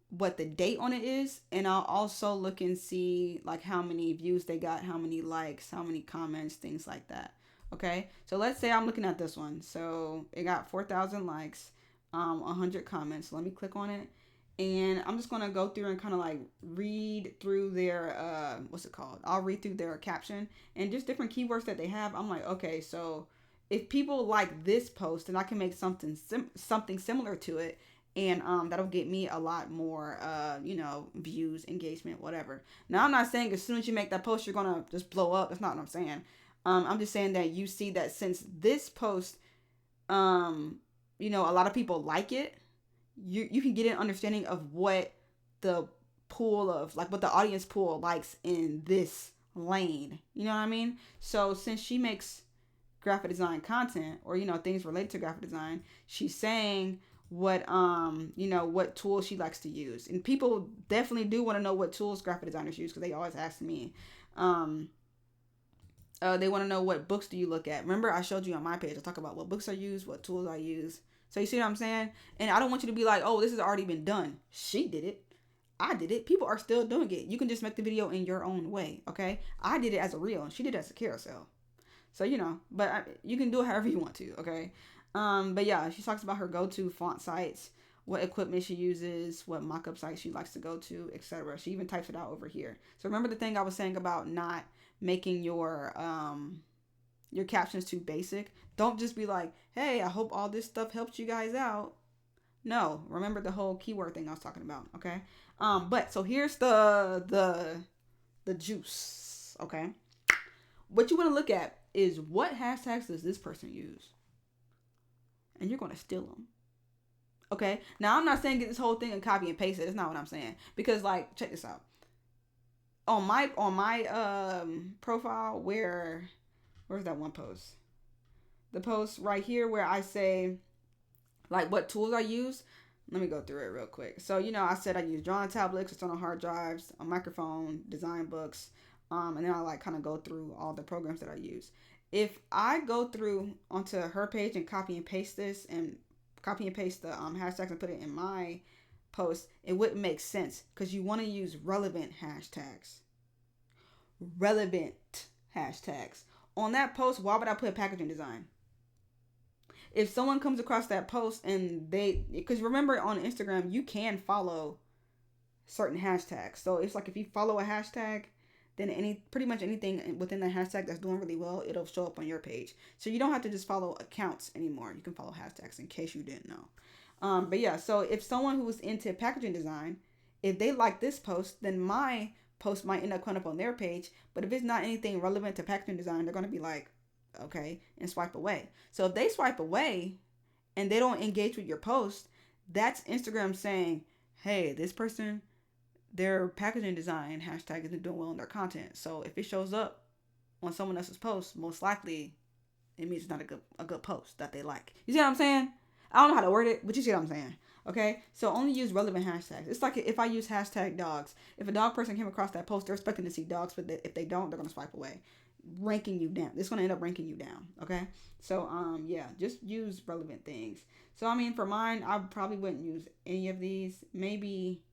what the date on it is, and I'll also look and see like how many views they got, how many likes, how many comments, things like that. Okay, so let's say I'm looking at this one. So it got 4,000 likes, 100 comments. So let me click on it, and I'm just gonna go through and kind of like read through their what's it called? I'll read through their caption and just different keywords that they have. I'm like, okay, so if people like this post, then I can make something similar to it, and that'll get me a lot more views, engagement, whatever. Now I'm not saying as soon as you make that post you're gonna just blow up. That's not what I'm saying. I'm just saying that you see that since this post, a lot of people like it, you can get an understanding of what the pool of, like, what the audience pool likes in this lane. You know what I mean? So since she makes graphic design content, or things related to graphic design, she's saying what tools she likes to use, and people definitely do want to know what tools graphic designers use, because they always ask me. They want to know, what books do you look at? Remember, I showed you on my page, I talk about what books I use, what tools I use. So you see what I'm saying? And I don't want you to be like, oh, this has already been done. She did it. I did it. People are still doing it. You can just make the video in your own way, okay? I did it as a reel, and she did it as a carousel. So, but you can do it however you want to, okay? But yeah, she talks about her go-to font sites, what equipment she uses, what mock-up sites she likes to go to, etc. She even types it out over here. So remember the thing I was saying about not making your captions too basic? Don't just be like, hey, I hope all this stuff helps you guys out. No, remember the whole keyword thing I was talking about, okay? But so here's the juice, okay? What you want to look at is, what hashtags does this person use? And you're going to steal them. Okay? Now, I'm not saying get this whole thing and copy and paste it. That's not what I'm saying. Because, like, check this out. On my profile, where's that one post? The post right here where I say, like, what tools I use. Let me go through it real quick. So, I said I use drawing tablets, external hard drives, a microphone, design books, and then I like kind of go through all the programs that I use. If I go through onto her page and copy and paste this, and copy and paste the hashtags and put it in my post, it wouldn't make sense, because you want to use relevant hashtags. Relevant hashtags. On that post, why would I put packaging design? If someone comes across that post and because remember on Instagram, you can follow certain hashtags. So it's like, if you follow a hashtag, then pretty much anything within the hashtag that's doing really well, it'll show up on your page. So you don't have to just follow accounts anymore. You can follow hashtags, in case you didn't know. But yeah, so if someone who's into packaging design, if they like this post, then my post might end up coming up on their page. But if it's not anything relevant to packaging design, they're going to be like, okay, and swipe away. So if they swipe away and they don't engage with your post, that's Instagram saying, hey, this person, their packaging design hashtag isn't doing well in their content. So if it shows up on someone else's post, most likely it means it's not a good post that they like. You see what I'm saying? I don't know how to word it, but you see what I'm saying. Okay? So only use relevant hashtags. It's like if I use hashtag dogs. If a dog person came across that post, they're expecting to see dogs, but if they don't, they're going to swipe away. Ranking you down. It's going to end up ranking you down. Okay? So, yeah, just use relevant things. So, I mean, for mine, I probably wouldn't use any of these. Maybe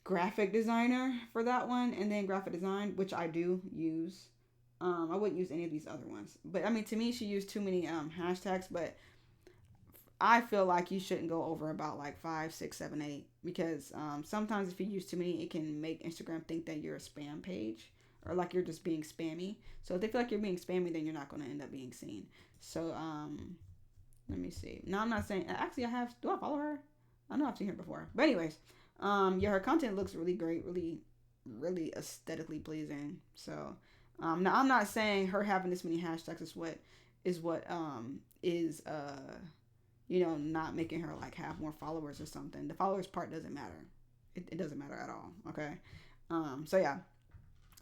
graphic designer for that one, and then graphic design, which I do use. I wouldn't use any of these other ones. But, I mean, to me, she used too many hashtags, but I feel like you shouldn't go over about like 5, 6, 7, 8, because sometimes if you use too many, it can make Instagram think that you're a spam page, or like you're just being spammy. So if they feel like you're being spammy, then you're not going to end up being seen. So let me see. Now, I'm not saying, actually do I follow her? I know I've seen her before. But anyways, yeah, her content looks really great, really, really aesthetically pleasing. So now, I'm not saying her having this many hashtags is what not making her like have more followers or something. The followers part doesn't matter. It doesn't matter at all. Okay. So yeah,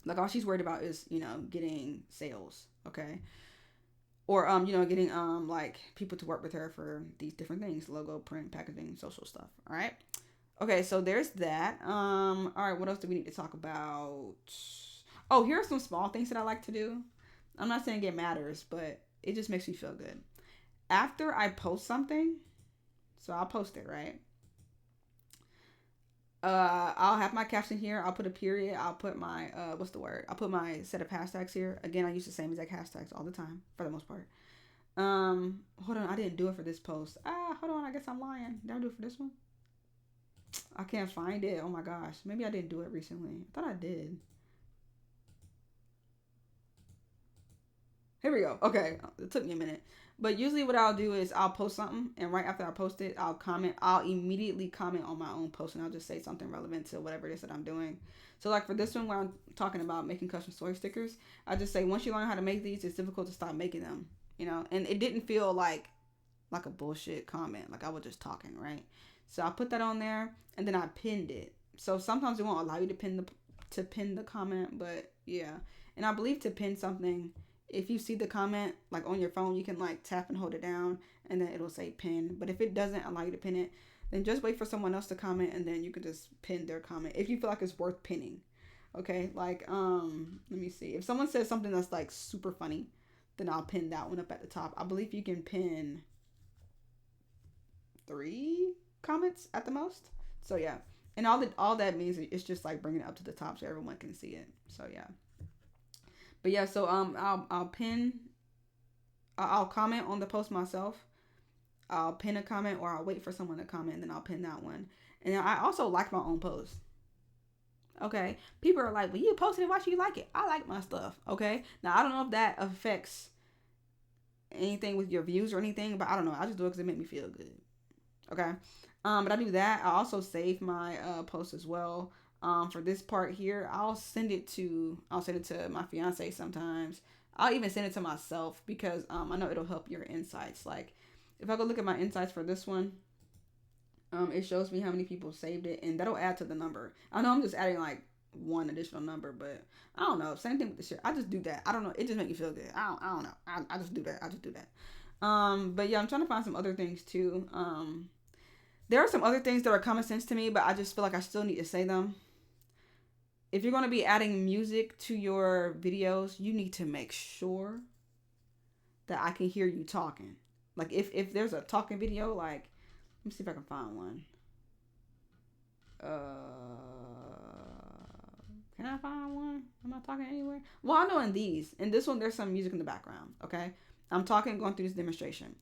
like, all she's worried about is, getting sales. Okay. Or, getting, like, people to work with her for these different things: logo, print, packaging, social stuff. All right. Okay. So there's that. All right. What else do we need to talk about? Oh, here are some small things that I like to do. I'm not saying it matters, but it just makes me feel good. After I post something, so I'll post it, right? I'll have my caption here. I'll put a period. I'll put my, I'll put my set of hashtags here. Again, I use the same exact hashtags all the time, for the most part. Hold on. I didn't do it for this post. Hold on. I guess I'm lying. Did I do it for this one? I can't find it. Oh my gosh. Maybe I didn't do it recently. I thought I did. Here we go. Okay, it took me a minute. But usually what I'll do is I'll post something, and right after I post it, I'll comment. I'll immediately comment on my own post, and I'll just say something relevant to whatever it is that I'm doing. So like for this one where I'm talking about making custom story stickers, I just say once you learn how to make these, it's difficult to stop making them. And it didn't feel like a bullshit comment. Like I was just talking, right? So I put that on there, and then I pinned it. So sometimes it won't allow you to pin the comment, but yeah. And I believe to pin something, if you see the comment like on your phone, you can like tap and hold it down, and then it'll say pin. But if it doesn't allow you to pin it, then just wait for someone else to comment, and then you can just pin their comment if you feel like it's worth pinning. Okay, like let me see. If someone says something that's like super funny, then I'll pin that one up at the top. I believe you can pin 3 comments at the most. So yeah, and all that means is just like bringing it up to the top so everyone can see it. So yeah, but yeah, so I'll comment on the post myself. I'll pin a comment, or I'll wait for someone to comment, and then I'll pin that one. And then I also like my own post. Okay, people are like, "Well, you posted it. Why should you like it?" I like my stuff. Okay, now I don't know if that affects anything with your views or anything, but I don't know. I just do it because it made me feel good. Okay, but I do that. I also save my post as well. For this part here, I'll send it to my fiance sometimes. I'll even send it to myself because I know it'll help your insights. Like if I go look at my insights for this one, it shows me how many people saved it, and that'll add to the number. I know I'm just adding like one additional number, but I don't know. Same thing with the shit. I just do that. I don't know. It just makes me feel good. I don't know. I just do that. I just do that. But yeah, I'm trying to find some other things too. There are some other things that are common sense to me, but I just feel like I still need to say them. If you're going to be adding music to your videos, you need to make sure that I can hear you talking. Like if there's a talking video, like let me see if I can find one. Can I find one? Am I talking anywhere? Well, I know in this one, there's some music in the background. Okay, I'm talking, going through this demonstration.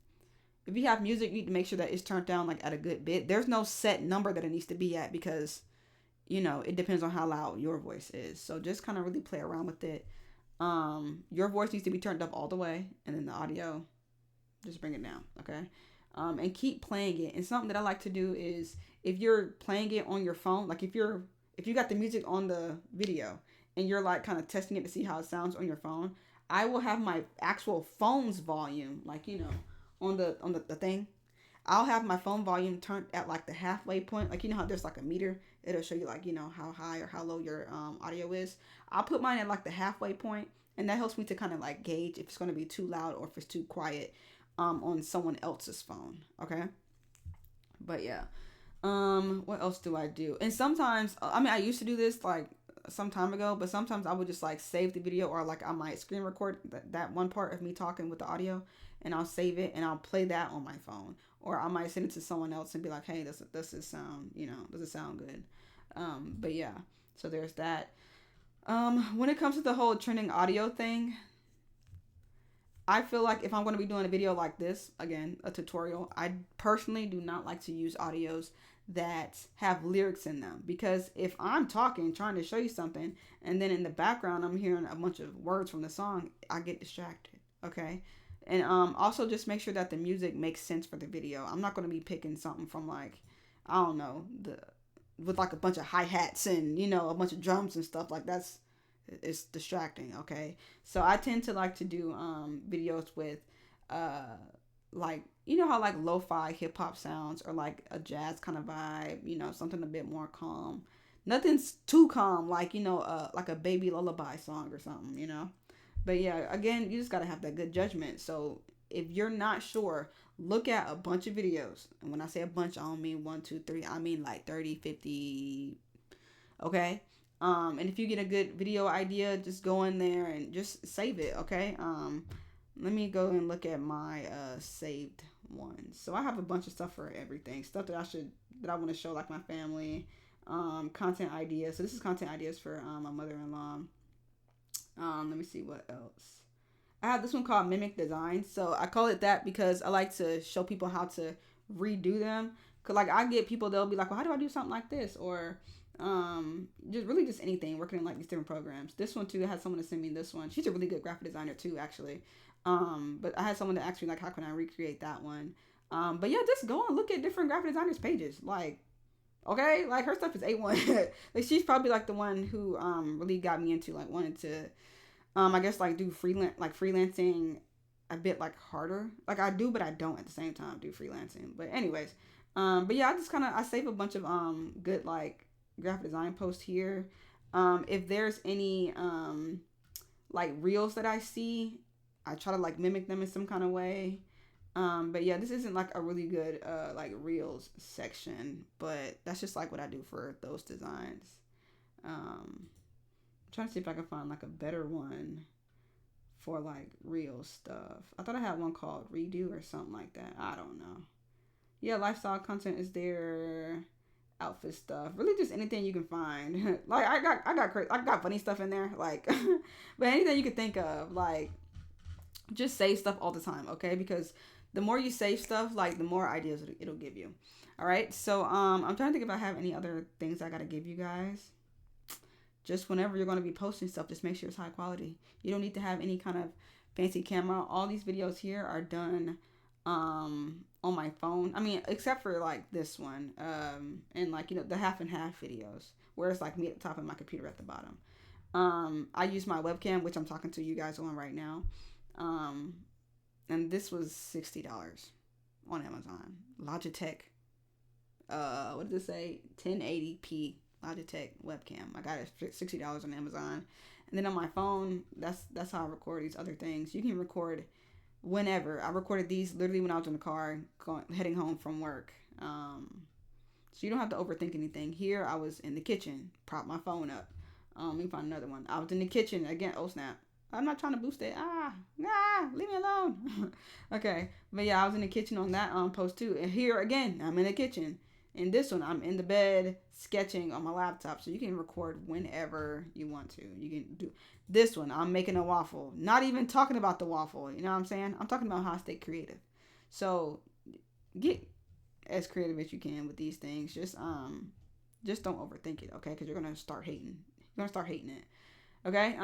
If you have music, you need to make sure that it's turned down like at a good bit. There's no set number that it needs to be at because it depends on how loud your voice is. So just kind of really play around with it. Your voice needs to be turned up all the way, and then the audio, just bring it down, okay? And keep playing it. And something that I like to do is if you're playing it on your phone, like if you got the music on the video and you're like kind of testing it to see how it sounds on your phone, I will have my actual phone's volume, like on the thing. I'll have my phone volume turned at like the halfway point. Like how there's like a meter. It'll show you like how high or how low your audio is. I'll put mine at like the halfway point, and that helps me to kind of like gauge if it's going to be too loud or if it's too quiet on someone else's phone. Okay. But yeah. What else do I do? And sometimes, I used to do this like some time ago, but sometimes I would just like save the video, or like I might screen record that one part of me talking with the audio, and I'll save it and I'll play that on my phone, or I might send it to someone else and be like, hey, does it sound, does it sound good? But yeah, so there's that. When it comes to the whole trending audio thing, I feel like if I'm going to be doing a video like this, again, a tutorial, I personally do not like to use audios that have lyrics in them, because if I'm talking, trying to show you something, and then in the background I'm hearing a bunch of words from the song, I get distracted. Okay. And also just make sure that the music makes sense for the video. I'm not going to be picking something from like, I don't know, with like a bunch of hi-hats and a bunch of drums and stuff. Like it's distracting. Okay. So I tend to like to do videos with like how like lo-fi hip-hop sounds, or like a jazz kind of vibe, something a bit more calm. Nothing's too calm, like like a baby lullaby song or something. But yeah, again, you just got to have that good judgment. So if you're not sure, look at a bunch of videos. And when I say a bunch, I don't mean 1, 2, 3. I mean like 30, 50. Okay. And if you get a good video idea, just go in there and just save it. Okay. Let me go and look at my saved ones. So I have a bunch of stuff for everything. Stuff that I want to show, like my family. Content ideas. So this is content ideas for my mother-in-law. Let me see what else. I have this one called Mimic Design. So I call it that because I like to show people how to redo them. Cause like I get people, they'll be like, well, how do I do something like this? Or just really just anything, working in like these different programs. This one too, I had someone to send me this one. She's a really good graphic designer too, actually. But I had someone to ask me like, how can I recreate that one? But yeah, just go and look at different graphic designers pages. Like, okay, like her stuff is A1. Like she's probably like the one who really got me into like wanting to I guess like do freelancing a bit like harder. Like I do, but I don't at the same time do freelancing. But anyways, but yeah, I just kind of I save a bunch of good like graphic design posts here. If there's any like reels that I see, I try to like mimic them in some kind of way. But yeah, this isn't like a really good like reels section, but that's just like what I do for those designs. I'm trying to see if I can find like a better one for like real stuff. I thought I had one called Redo or something like that. I don't know. Yeah, lifestyle content is there. Outfit stuff, really just anything you can find. Like I got funny stuff in there, like, but anything you could think of, like, just save stuff all the time, okay? Because the more you save stuff, like the more ideas it'll give you. All right, so I'm trying to think if I have any other things I gotta give you guys. Just whenever you're gonna be posting stuff, just make sure it's high quality. You don't need to have any kind of fancy camera. All these videos here are done on my phone. I mean, except for like this one, and like, you know, the half and half videos where it's like me at the top and my computer at the bottom. I use my webcam, which I'm talking to you guys on right now. And this was $60 on Amazon. Logitech. What did it say? 1080p Logitech webcam. I got it for $60 on Amazon. And then on my phone, that's how I record these other things. You can record whenever. I recorded these literally when I was in the car heading home from work. So you don't have to overthink anything. Here I was in the kitchen, prop my phone up. Let me find another one. I was in the kitchen again. Oh snap! I'm not trying to boost it. Leave me alone. Okay, but yeah, I was in the kitchen on that post too. And here again, I'm in the kitchen. In this one, I'm in the bed sketching on my laptop, so you can record whenever you want to. You can do this one. I'm making a waffle. Not even talking about the waffle. You know what I'm saying? I'm talking about how I stay creative. So get as creative as you can with these things. Just don't overthink it, okay? Because you're gonna start hating. You're gonna start hating it, okay?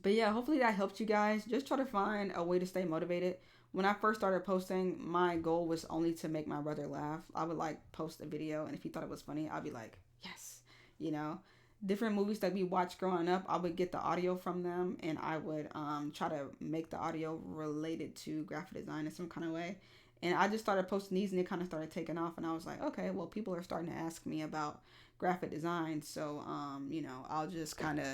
But yeah, hopefully that helped you guys. Just try to find a way to stay motivated. When I first started posting, my goal was only to make my brother laugh. I would like post a video, and if he thought it was funny, I'd be like, yes, you know. Different movies that we watched growing up, I would get the audio from them, and I would try to make the audio related to graphic design in some kind of way. And I just started posting these, and it kind of started taking off. And I was like, okay, well, people are starting to ask me about graphic design, so you know, I'll just kind of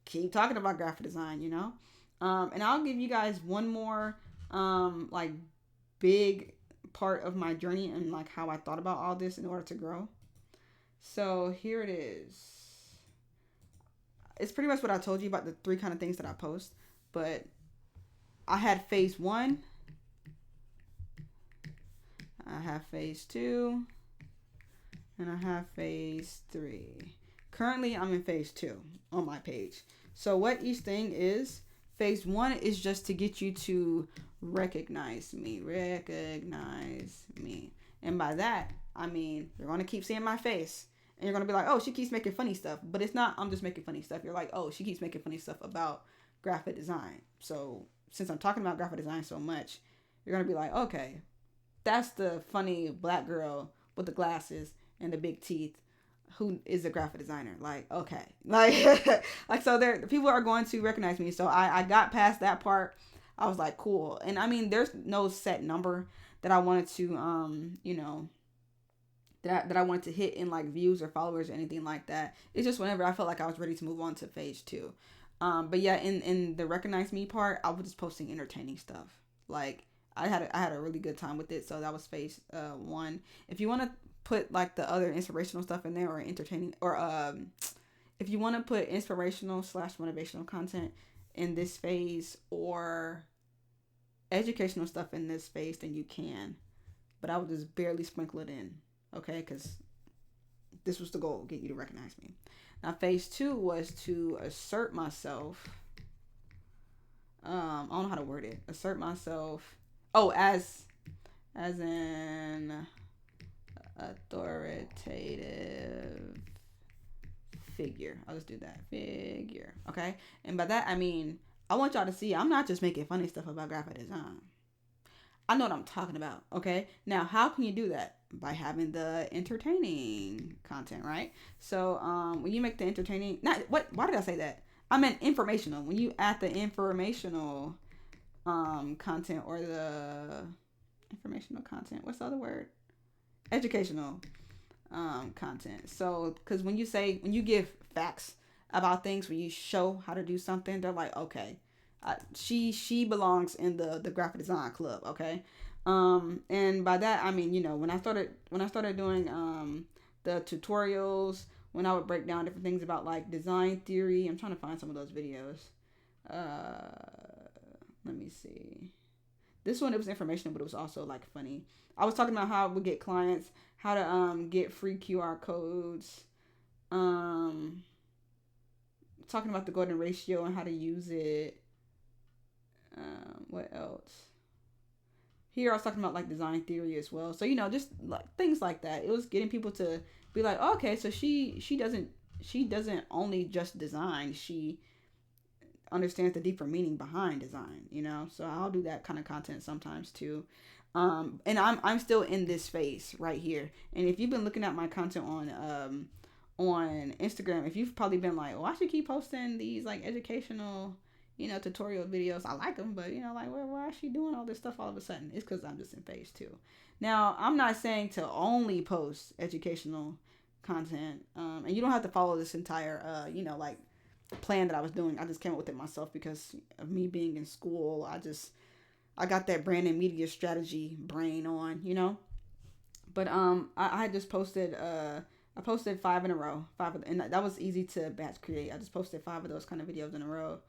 keep talking about graphic design, you know. And I'll give you guys one more like big part of my journey and like how I thought about all this in order to grow. So here it is. It's pretty much what I told you about the three kind of things that I post, but I had phase 1, I have phase 2, and I have phase 3. Currently I'm in phase 2 on my page. So what each thing is, phase 1 is just to get you to recognize me. And by that, I mean, you're going to keep seeing my face. And you're going to be like, oh, she keeps making funny stuff. But it's not, I'm just making funny stuff. You're like, oh, she keeps making funny stuff about graphic design. So since I'm talking about graphic design so much, you're going to be like, okay, that's the funny black girl with the glasses and the big teeth who is a graphic designer. Like, okay, like like, so there people are going to recognize me. So I got past that part. I was like, cool. And I mean, there's no set number that I wanted to you know, that I wanted to hit in like views or followers or anything like that. It's just whenever I felt like I was ready to move on to phase 2. But yeah, in the recognize me part, I was just posting entertaining stuff. Like I had a really good time with it. So that was phase 1. If you want to put like the other inspirational stuff in there, or entertaining, or if you want to put inspirational / motivational content in this phase, or educational stuff in this phase, then you can. But I would just barely sprinkle it in, okay? Because this was the goal, get you to recognize me. Now phase 2 was to assert myself. I don't know how to word it. Assert myself. Oh, as in authoritative figure. I'll just do that. Figure. Okay? And by that, I mean, I want y'all to see I'm not just making funny stuff about graphic design. I know what I'm talking about. Okay? Now, how can you do that? By having the entertaining content, right? So, when you make the entertaining, not what? Why did I say that? I meant informational. When you add the informational content or the informational content, what's the other word? Educational content. So, because when you give facts about things, when you show how to do something, they're like, okay, she belongs in the graphic design club. Okay, and by that I mean, when I started doing the tutorials, when I would break down different things about like design theory. I'm trying to find some of those videos. Let me see. This one, it was informational, but it was also like funny. I was talking about how we get clients, how to get free QR codes, um talking about the golden ratio and how to use it. What else? Here I was talking about like design theory as well. So just like things like that. It was getting people to be like, oh, okay, so she doesn't only just design. She understands the deeper meaning behind design. So I'll do that kind of content sometimes too. And I'm still in this phase right here. And if you've been looking at my content on Instagram, if you've probably been like, oh, I should keep posting these like educational tutorial videos. I like them, but like, well, why is she doing all this stuff all of a sudden? It's because I'm just in phase two. Now, I'm not saying to only post educational content, and you don't have to follow this entire like plan that I was doing. I just came up with it myself because of me being in school. I got that brand and media strategy brain on. But I just posted I posted 5 in a row, and that was easy to batch create. I just posted 5 of those kind of videos in a row.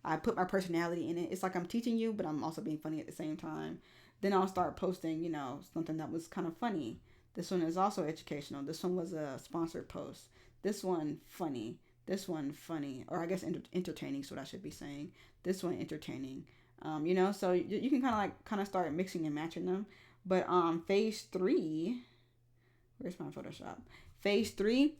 I put my personality in it. It's like I'm teaching you, but I'm also being funny at the same time. Then I'll start posting, something that was kind of funny. This one is also educational. This one was a sponsored post. This one funny. This one funny, or I guess entertaining is what I should be saying. This one entertaining. So you can kind of start mixing and matching them. But phase 3, where's my Photoshop? Phase 3,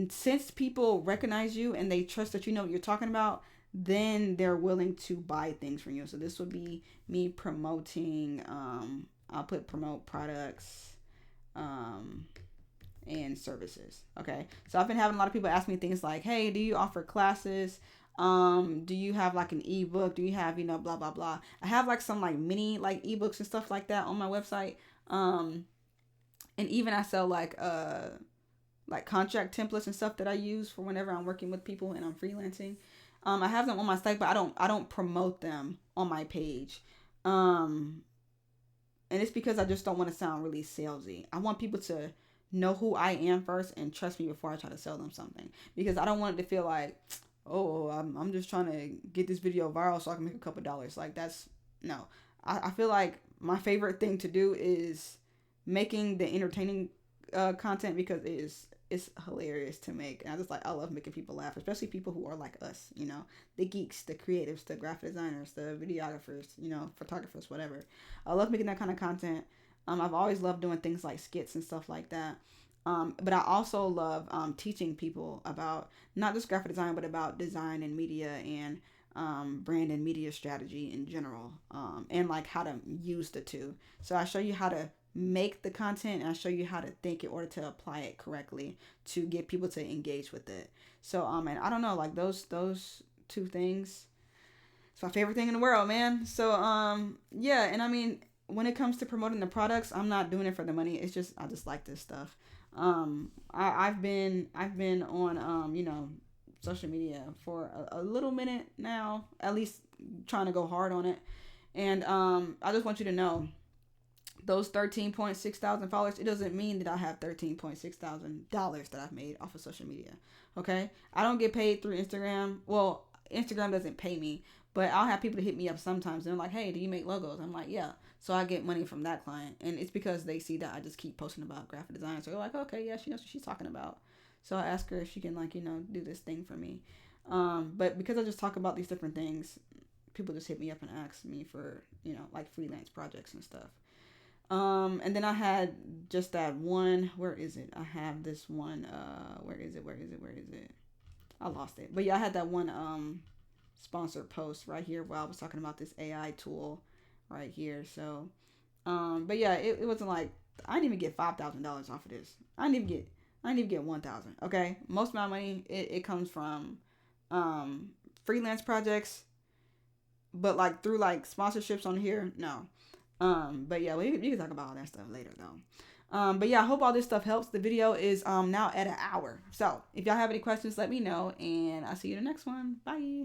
since people recognize you and they trust that you know what you're talking about, then they're willing to buy things from you. So this would be me promoting. I'll put promote products. And services. Okay, so I've been having a lot of people ask me things like, hey, do you offer classes? Do you have like an ebook? Do you have blah blah blah? I have like some like mini like ebooks and stuff like that on my website. And even I sell like contract templates and stuff that I use for whenever I'm working with people and I'm freelancing. I have them on my site, but I don't promote them on my page. And it's because I just don't want to sound really salesy. I want people to know who I am first and trust me before I try to sell them something, because I don't want it to feel like, oh, I'm just trying to get this video viral so I can make a couple dollars. Like, that's no. I feel like my favorite thing to do is making the entertaining content, because it's hilarious to make, and I love making people laugh, especially people who are like us, the geeks, the creatives, the graphic designers, the videographers, photographers, whatever. I love making that kind of content. I've always loved doing things like skits and stuff like that. But I also love teaching people about not just graphic design, but about design and media and brand and media strategy in general, and like how to use the two. So I show you how to make the content, and I show you how to think in order to apply it correctly to get people to engage with it. So and I don't know, like those 2 things, it's my favorite thing in the world, man. So yeah, and I mean, when it comes to promoting the products, I'm not doing it for the money. It's just I just like this stuff. I've been on social media for a little minute now, at least trying to go hard on it. And I just want you to know, those 13.6 thousand followers, it doesn't mean that I have $13.6 thousand that I've made off of social media. Okay, I don't get paid through Instagram. Well, Instagram doesn't pay me, but I'll have people to hit me up sometimes. And they're like, hey, do you make logos? I'm like, yeah. So I get money from that client, and it's because they see that I just keep posting about graphic design. So they're like, okay, yeah, she knows what she's talking about. So I ask her if she can do this thing for me. But because I just talk about these different things, people just hit me up and ask me for like freelance projects and stuff. And then I had just that one. Where is it? I have this one. Where is it? Where is it? Where is it? I lost it. But yeah, I had that one sponsored post right here where I was talking about this AI tool right here. So, but yeah, it wasn't like I didn't even get $5,000 off of this. I didn't even get 1,000. Okay, most of my money it comes from freelance projects, but like through like sponsorships on here, no. But yeah, we can talk about all that stuff later though. But yeah, I hope all this stuff helps. The video is now at an hour. So if y'all have any questions, let me know, and I'll see you in the next one. Bye.